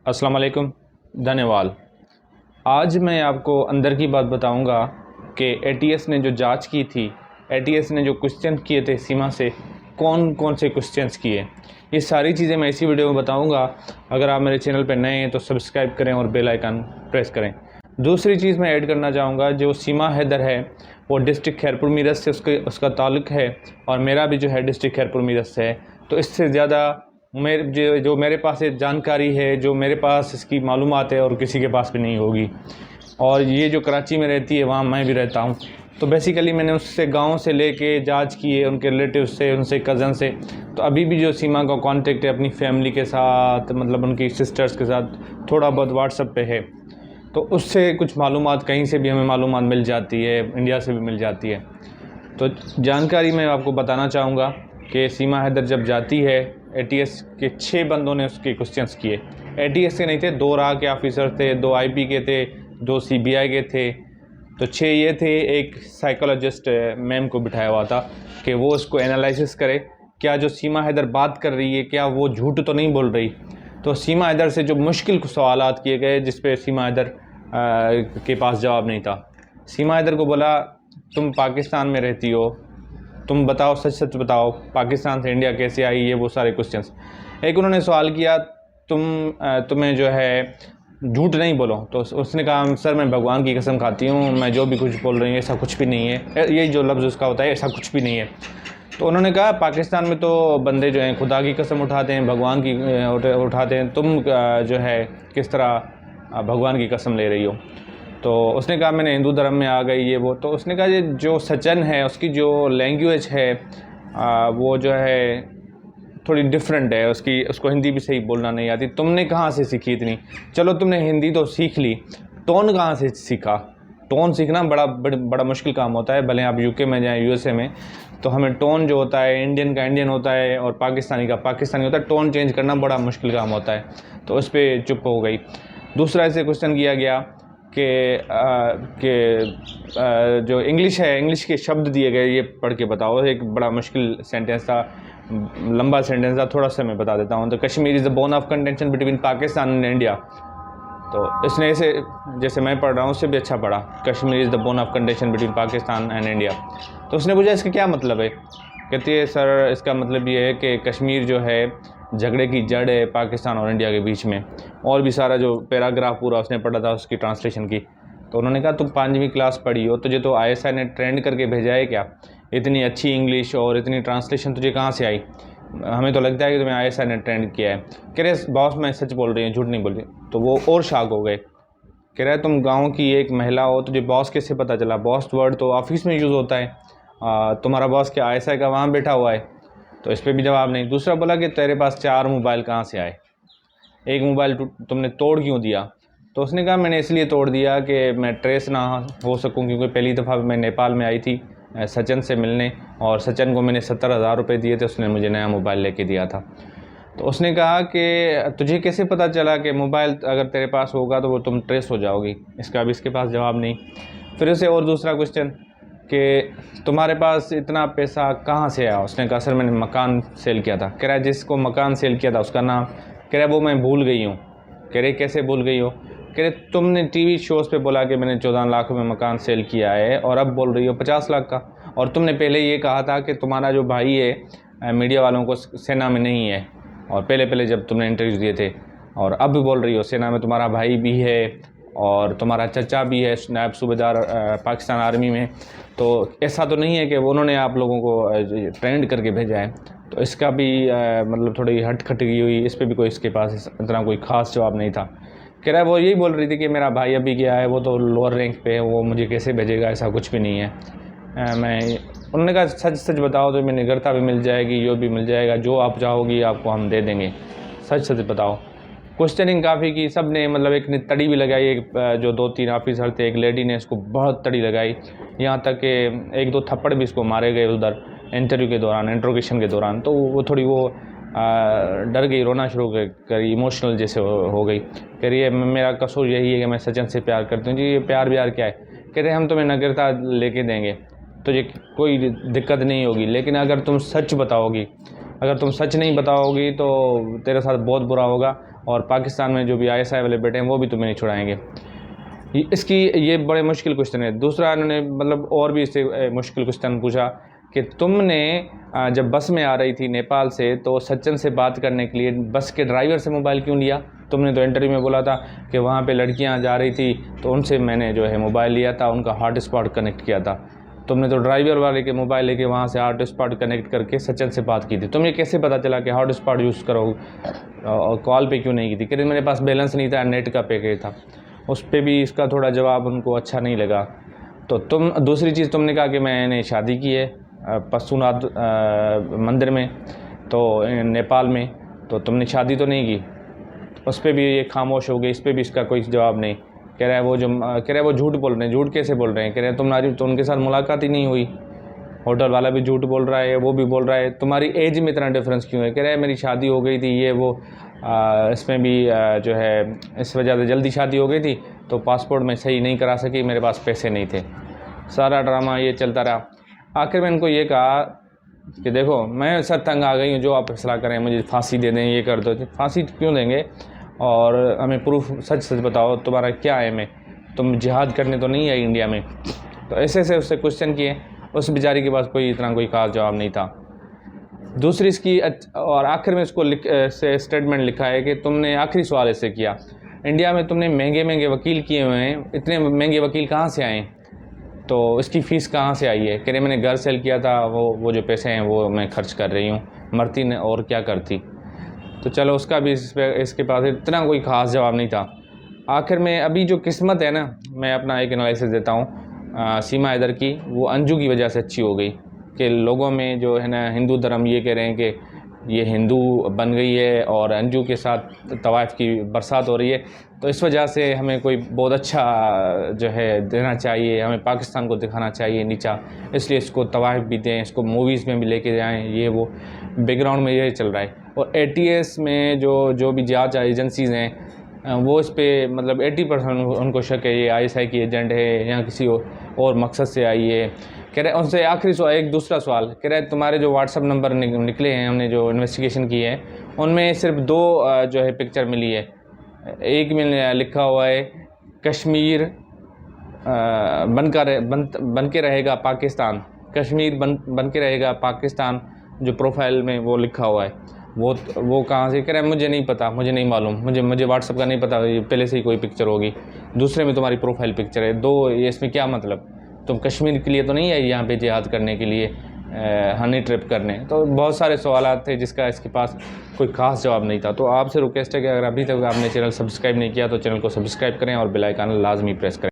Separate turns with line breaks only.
अस्सलाम वालेकुम। धन्यवाद। आज मैं आपको अंदर की बात बताऊंगा कि एटीएस ने जो जांच की थी, एटीएस ने जो क्वेश्चन किए थे सीमा से, कौन कौन से क्वेश्चंस किए, ये सारी चीज़ें मैं इसी वीडियो में बताऊंगा। अगर आप मेरे चैनल पर नए हैं तो सब्सक्राइब करें और बेल आइकन प्रेस करें। दूसरी चीज़ मैं ऐड करना चाहूँगा, जो सीमा हैदर है वो डिस्ट्रिक्ट खैरपुर मीरठ से उसका ताल्लुक़ है और मेरा भी जो है डिस्ट्रिक्ट खैरपुर मीरठ से है। तो इससे ज़्यादा जो मेरे पास ये जानकारी है, जो मेरे पास इसकी मालूमात है, और किसी के पास भी नहीं होगी। और ये जो कराची में रहती है वहाँ मैं भी रहता हूँ। तो बेसिकली मैंने उससे गांव से लेके जांच की है, उनके रिलेटिव से, उनसे कज़न से। तो अभी भी जो सीमा का कांटेक्ट है अपनी फैमिली के साथ, मतलब उनकी सिस्टर्स के साथ थोड़ा बहुत व्हाट्सएप पे है। तो उससे कुछ मालूमात कहीं से भी हमें मालूमात मिल जाती है, इंडिया से भी मिल जाती है। तो जानकारी मैं आपको बताना चाहूँगा कि सीमा हैदर जब जाती है, एटीएस के 6 बंदों ने उसके क्वेश्चंस किए। एटीएस के नहीं थे, 2 राह के ऑफिसर थे, 2 आईपी के थे, 2 सीबीआई के थे। तो 6 ये थे। एक साइकोलॉजिस्ट मैम को बिठाया हुआ था कि वो उसको एनालिसिस करे, क्या जो सीमा हैदर बात कर रही है क्या वो झूठ तो नहीं बोल रही। तो सीमा हैदर से जो मुश्किल सवालात किए गए जिस पे सीमा हैदर के पास जवाब नहीं था। सीमा हैदर को बोला, तुम पाकिस्तान में रहती हो, तुम बताओ, सच सच बताओ, पाकिस्तान से इंडिया कैसे आई, ये वो सारे क्वेश्चंस। एक उन्होंने सवाल किया, तुम्हें जो है झूठ नहीं बोलो। तो उसने कहा, सर मैं भगवान की कसम खाती हूँ, मैं जो भी कुछ बोल रही हूँ ऐसा कुछ भी नहीं है। यही जो लफ्ज़ उसका होता है, ऐसा कुछ भी नहीं है। तो उन्होंने कहा, पाकिस्तान में तो बंदे जो हैं खुदा की कसम उठाते हैं, भगवान की उठाते हैं, तुम जो है किस तरह भगवान की कसम ले रही हो। तो उसने कहा, मैंने हिंदू धर्म में आ गई ये वो। तो उसने कहा, ये जो सचिन है उसकी जो लैंग्वेज है वो जो है थोड़ी डिफरेंट है, उसको हिंदी भी सही बोलना नहीं आती। तुमने कहाँ से सीखी इतनी? चलो तुमने हिंदी तो सीख ली, टोन कहाँ से सीखा? टोन सीखना बड़ा मुश्किल काम होता है। भले आप यूके में जाएं, यूएसए में, तो हमें टोन जो होता है, इंडियन का इंडियन होता है और पाकिस्तानी का पाकिस्तानी होता है, टोन चेंज करना बड़ा मुश्किल काम होता है। तो उस पर चुप हो गई। दूसरा ऐसे क्वेश्चन किया गया कि जो इंग्लिश है, इंग्लिश के शब्द दिए गए, ये पढ़ के बताओ। एक बड़ा मुश्किल सेंटेंस था, लंबा सेंटेंस था, थोड़ा सा मैं बता देता हूँ। तो Kashmir is the bone of contention between Pakistan and India. तो इसने ऐसे, जैसे मैं पढ़ रहा हूँ उससे भी अच्छा पढ़ा, Kashmir is the bone of contention between Pakistan and India. तो उसने पूछा, इसका क्या मतलब है? कहती है, सर इसका मतलब ये है कि कश्मीर जो है झगड़े की जड़ है पाकिस्तान और इंडिया के बीच में। और भी सारा जो पैराग्राफ पूरा उसने पढ़ा था, उसकी ट्रांसलेशन की। तो उन्होंने कहा, तुम 5वीं क्लास पढ़ी हो, तुझे तो आईएसआई ने ट्रेंड करके भेजा है क्या? इतनी अच्छी इंग्लिश और इतनी ट्रांसलेशन तुझे कहाँ से आई? हमें तो लगता है कि तुम्हें आईएसआई ने ट्रेंड किया है। कह रहे, बॉस मैं सच बोल रही हूँ, झूठ नहीं बोल रही। तो वो और शॉक हो गए। कह रहा है, तुम गांव की एक महिला हो, तुझे बॉस कैसे पता चला? बॉस वर्ड तो ऑफिस में यूज़ होता है, तुम्हारा बॉस क्या आईएसआई का वहाँ बैठा हुआ है? तो इस पर भी जवाब नहीं। दूसरा बोला कि तेरे पास 4 मोबाइल कहाँ से आए? एक मोबाइल तुमने तोड़ क्यों दिया? तो उसने कहा, मैंने इसलिए तोड़ दिया कि मैं ट्रेस ना हो सकूं, क्योंकि पहली दफ़ा मैं नेपाल में आई थी सचिन से मिलने, और सचिन को मैंने 70,000 रुपये दिए थे, उसने मुझे नया मोबाइल लेके दिया था। तो उसने कहा कि तुझे कैसे पता चला कि मोबाइल अगर तेरे पास होगा तो वो तुम ट्रेस हो जाओगी? इसका भी इसके पास जवाब नहीं। फिर उसे और दूसरा क्वेश्चन कि तुम्हारे पास इतना पैसा कहाँ से आया? उसने कहा, सर मैंने मकान सेल किया था। कह रहा है, जिसको मकान सेल किया था उसका नाम? कह रहा है, वो मैं भूल गई हूँ। कह रहे, कैसे भूल गई हो? कह रहे, तुमने टीवी शोज़ पे बोला कि मैंने 14 लाख में मकान सेल किया है, और अब बोल रही हो 50 लाख का। और तुमने पहले ये कहा था कि तुम्हारा जो भाई है मीडिया वालों को सेना में नहीं है, और पहले जब तुमने इंटरव्यू दिए थे, और अब भी बोल रही हो सेना में तुम्हारा भाई भी है और तुम्हारा चचा भी है नायब सूबेदार पाकिस्तान आर्मी में। तो ऐसा तो नहीं है कि उन्होंने आप लोगों को ट्रेंड करके भेजा है? तो इसका भी मतलब थोड़ी हटखटगी हुई। इस पर भी कोई इसके पास इतना कोई ख़ास जवाब नहीं था। कह रहा है, वो यही बोल रही थी कि मेरा भाई अभी गया है, वो तो लोअर रैंक पे है, वो मुझे कैसे भेजेगा? ऐसा कुछ भी नहीं है। उन्होंने कहा, सच सच बताओ, तो मैंने निगरता भी मिल जाएगी, यो भी मिल जाएगा, जो आप चाहोगी आपको हम दे देंगे, सच सच बताओ। क्वेश्चनिंग काफ़ी की सब ने, मतलब एक ने तड़ी भी लगाई। एक जो 2-3 ऑफिसर थे, एक लेडी ने इसको बहुत तड़ी लगाई, यहाँ तक कि 1-2 थप्पड़ भी इसको मारे गए उधर इंटरव्यू के दौरान, इंट्रोगेशन के दौरान। तो वो थोड़ी डर गई, रोना शुरू करी, इमोशनल जैसे हो गई। कह रही है, मेरा कसूर यही है कि मैं सचिन से प्यार करती हूँ। जी ये प्यार क्या है? कहते हैं, हम तुम्हें नागरिकता लेके देंगे, तुझे कोई दिक्कत नहीं होगी, लेकिन अगर तुम सच बताओगी, अगर तुम सच नहीं बताओगी तो तेरे साथ बहुत बुरा होगा। और पाकिस्तान में जो भी ISI वाले बैठे हैं वो भी तुम्हें नहीं छुड़ाएंगे। इसकी ये बड़े मुश्किल क्वेश्चन है। दूसरा इन्होंने मतलब और भी इससे मुश्किल क्वेश्चन पूछा कि तुमने जब बस में आ रही थी नेपाल से तो सचिन से बात करने के लिए बस के ड्राइवर से मोबाइल क्यों लिया? तुमने तो इंटरव्यू में बोला था कि वहाँ पे लड़कियाँ जा रही थी तो उनसे मैंने जो है मोबाइल लिया था, उनका हॉटस्पॉट कनेक्ट किया था। तुमने तो ड्राइवर वाले के मोबाइल लेके वहाँ से हॉटस्पॉट कनेक्ट करके सचिन से बात की थी। तुम्हें कैसे पता चला कि हॉटस्पॉट यूज़ करो और कॉल पे क्यों नहीं की थी? क्योंकि मेरे पास बैलेंस नहीं था, नेट का पैकेज था। उस पर भी इसका थोड़ा जवाब उनको अच्छा नहीं लगा। तो दूसरी चीज़ तुमने कहा कि मैंने शादी की है पशुनाथ मंदिर में, तो नेपाल में, तो तुमने शादी तो नहीं की। उस पर भी ये खामोश हो गई, इस पर भी इसका कोई जवाब नहीं। कह रहा है वो झूठ बोल रहे हैं। झूठ कैसे बोल रहे हैं? कह रहे हैं तुम तो उनके साथ मुलाकात ही नहीं हुई। होटल वाला भी झूठ बोल रहा है, वो भी बोल रहा है। तुम्हारी एज में इतना डिफरेंस क्यों है? कह रहा है मेरी शादी हो गई थी, ये वो इसमें भी जो है इस वजह से जल्दी शादी हो गई थी तो पासपोर्ट में सही नहीं करा सकी, मेरे पास पैसे नहीं थे। सारा ड्रामा ये चलता रहा। आखिर में इनको ये कहा कि देखो मैं सर तंग आ गई हूँ, जो आप फैसला करें, मुझे फांसी दे दें, ये कर दो। फांसी क्यों देंगे? और हमें प्रूफ सच बताओ, तुम्हारा क्या एम है? तुम जिहाद करने तो नहीं आई इंडिया में? तो ऐसे ऐसे उससे क्वेश्चन किए। उस बेचारी के पास कोई खास जवाब नहीं था। दूसरी इसकी और आखिर में इसको से स्टेटमेंट लिखा है कि तुमने आखिरी सवाल ऐसे किया, इंडिया में तुमने महंगे वकील किए हुए हैं, इतने महंगे वकील कहाँ से आए? तो इसकी फ़ीस कहाँ से आई है? कह रहे मैंने घर सेल किया था, वो जो पैसे हैं वो मैं खर्च कर रही हूँ, मरती ने और क्या करती। तो चलो उसका भी इसके पास इतना कोई ख़ास जवाब नहीं था। आखिर में अभी जो किस्मत है ना, मैं अपना एक एनालिसिस देता हूँ सीमा हैदर की, वो अंजू की वजह से अच्छी हो गई कि लोगों में जो है ना हिंदू धर्म ये कह रहे हैं कि ये हिंदू बन गई है और अंजू के साथ तवाइफ की बरसात हो रही है। तो इस वजह से हमें कोई बहुत अच्छा जो है देना चाहिए, हमें पाकिस्तान को दिखाना चाहिए नीचा, इसलिए इसको तवाइफ भी दें, इसको मूवीज़ में भी लेके जाएं, ये वो बैकग्राउंड में ये चल रहा है। और ATS में जो भी जांच एजेंसीज़ हैं वो इस पर मतलब 80% उनको शक है ये ISI की एजेंट है या किसी और मकसद से आई है। कह रहे उनसे आखिरी सवाल, एक दूसरा सवाल, कह रहे तुम्हारे जो व्हाट्सअप नंबर निकले हैं, हमने जो इन्वेस्टिगेशन की है उनमें सिर्फ 2 जो है पिक्चर मिली है। एक में लिखा हुआ है कश्मीर बन के रहेगा पाकिस्तान, कश्मीर बन के रहेगा पाकिस्तान, जो प्रोफाइल में वो लिखा हुआ है। वो कहाँ से? कह रहे हैं मुझे नहीं पता, मुझे नहीं मालूम, मुझे व्हाट्सअप का नहीं पता, ये पहले से ही कोई पिक्चर होगी। दूसरे में तुम्हारी प्रोफाइल पिक्चर है। 2 ये इसमें क्या मतलब? तुम कश्मीर के लिए तो नहीं आई यहाँ पे जिहाद करने के लिए, हनी ट्रिप करने? तो बहुत सारे सवाल थे जिसका इसके पास कोई ख़ास जवाब नहीं था। तो आपसे रिक्वेस्ट है कि अगर अभी तक आपने चैनल सब्सक्राइब नहीं किया तो चैनल को सब्सक्राइब करें और बेल आइकन लाजमी प्रेस करें।